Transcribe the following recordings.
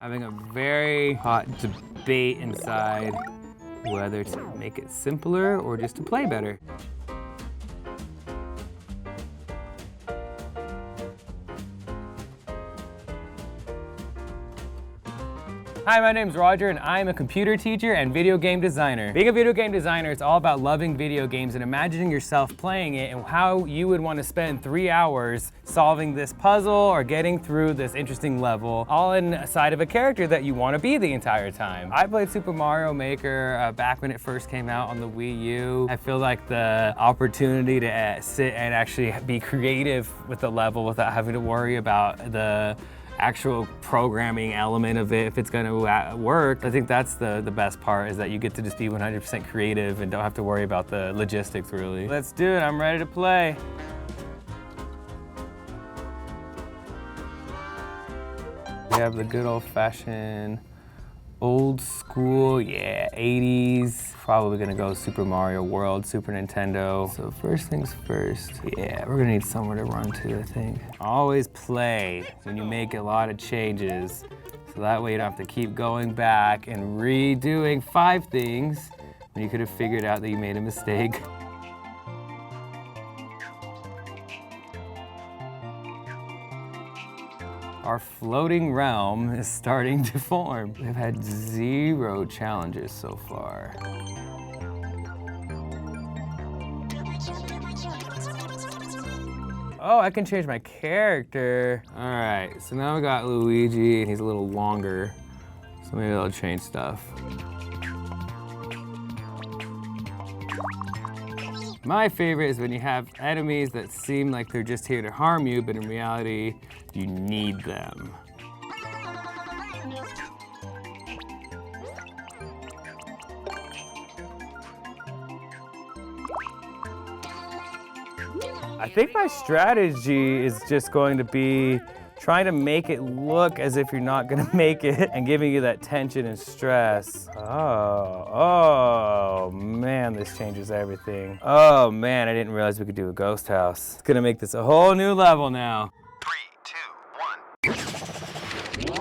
Having a very hot debate inside whether to make it simpler or just to play better. Hi, my name's Roger and I'm a computer teacher and video game designer. Being a video game designer is all about loving video games and imagining yourself playing it and how you would want to spend 3 hours solving this puzzle or getting through this interesting level, all inside of a character that you want to be the entire time. I played Super Mario Maker back when it first came out on the Wii U. I feel like the opportunity to sit and actually be creative with the level without having to worry about the actual programming element of it, if it's gonna work. I think that's the best part, is that you get to just be 100% creative and don't have to worry about the logistics, really. Let's do it, I'm ready to play. We have the good old-fashioned, old school, yeah, 80s. Probably gonna go Super Mario World, Super Nintendo. So first things first, yeah, we're gonna need somewhere to run to, I think. Always play when you make a lot of changes. So that way you don't have to keep going back and redoing 5 things when you could have figured out that you made a mistake. Our floating realm is starting to form. We've had 0 challenges so far. Oh, I can change my character. All right, so now we got Luigi and he's a little longer. So maybe I'll change stuff. My favorite is when you have enemies that seem like they're just here to harm you, but in reality, you need them. I think my strategy is just going to be trying to make it look as if you're not gonna make it and giving you that tension and stress. Oh man, this changes everything. Oh man, I didn't realize we could do a ghost house. It's gonna make this a whole new level now. 3, 2, 1.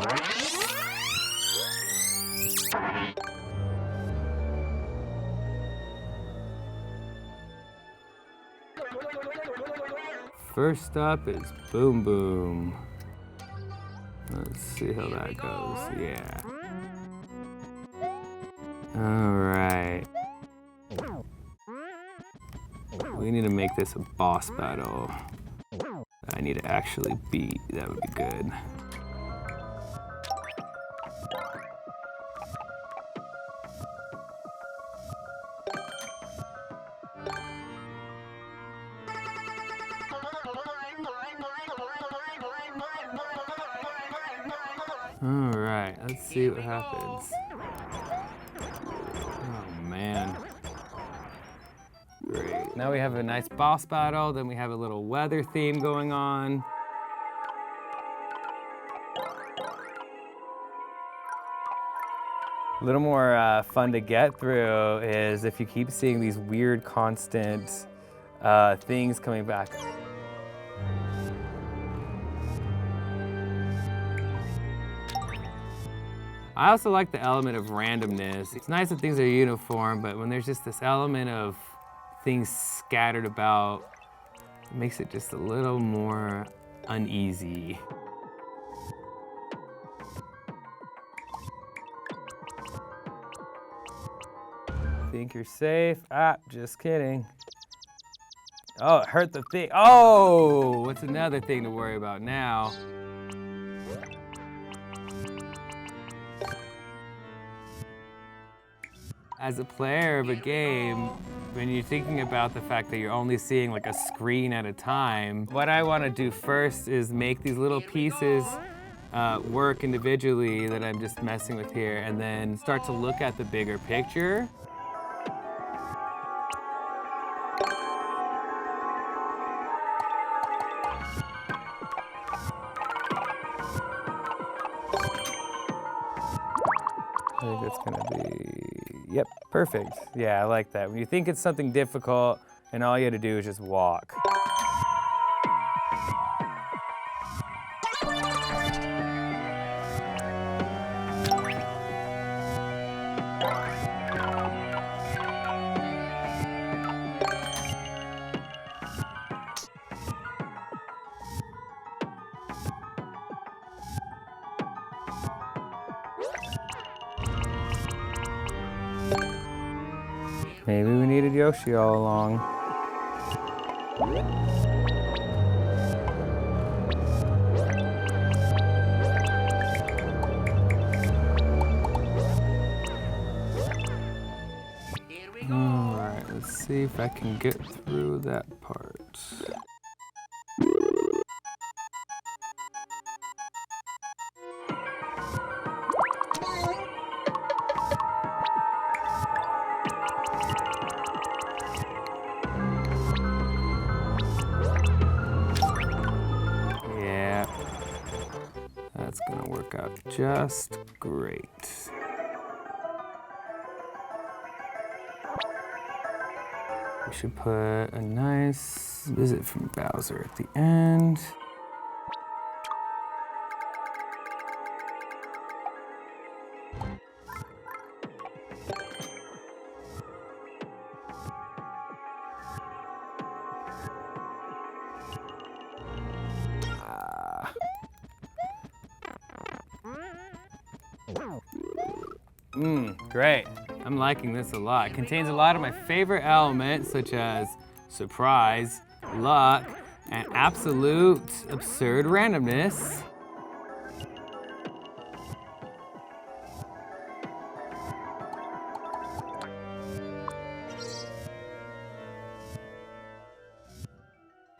First up is Boom Boom. Let's see how that goes, yeah. All right. We need to make this a boss battle. I need to actually beat, that would be good. All right, let's see what happens. Oh man. Great. Now we have a nice boss battle, then we have a little weather theme going on. A little more fun to get through is if you keep seeing these weird constant things coming back. I also like the element of randomness. It's nice that things are uniform, but when there's just this element of things scattered about, it makes it just a little more uneasy. Think you're safe? Ah, just kidding. Oh, it hurt the thing. Oh, what's another thing to worry about now? As a player of a game, when you're thinking about the fact that you're only seeing like a screen at a time, what I want to do first is make these little pieces work individually that I'm just messing with here, and then start to look at the bigger picture. I think that's gonna be, yep, perfect. Yeah, I like that. When you think it's something difficult and all you had to do is just walk. Maybe we needed Yoshi all along. Alright, let's see if I can get through that part. Yeah, that's gonna work out just great. We should put a nice visit from Bowser at the end. Great. I'm liking this a lot. It contains a lot of my favorite elements, such as surprise, luck, and absolute absurd randomness.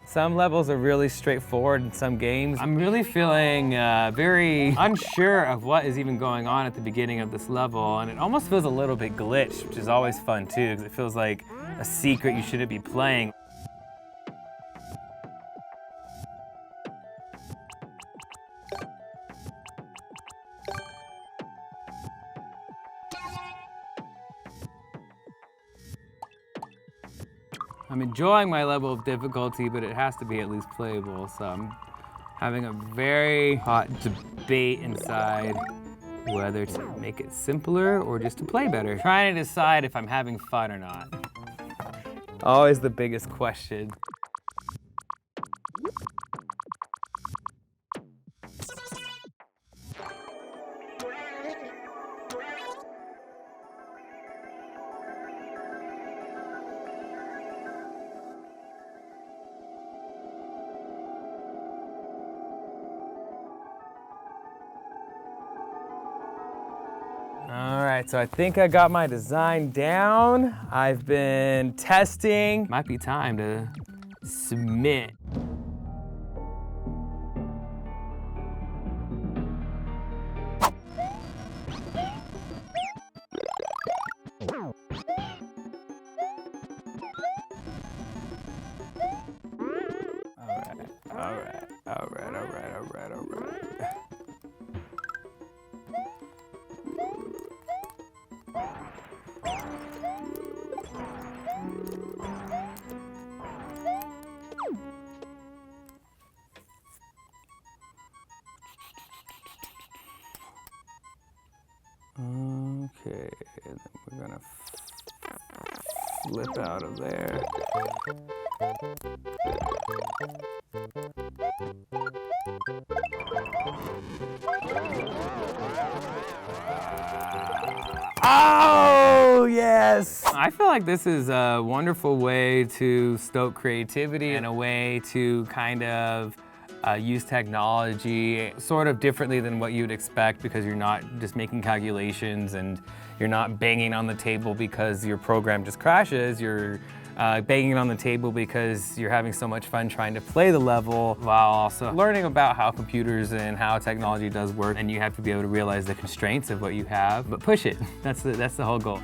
Some levels are really straightforward in some games. I'm really feeling very unsure of what is even going on at the beginning of this level, and it almost feels a little bit glitched, which is always fun too, because it feels like a secret you shouldn't be playing. I'm enjoying my level of difficulty, but it has to be at least playable, so I'm having a very hot debate inside whether to make it simpler or just to play better. Trying to decide if I'm having fun or not. Always the biggest question. All right, so I think I got my design down. I've been testing. Might be time to submit. All right. Okay, and then we're gonna flip out of there. Oh, yes! I feel like this is a wonderful way to stoke creativity and a way to kind of use technology sort of differently than what you'd expect, because you're not just making calculations and you're not banging on the table because your program just crashes. You're banging on the table because you're having so much fun trying to play the level while also learning about how computers and how technology does work. And you have to be able to realize the constraints of what you have, but push it. That's the whole goal.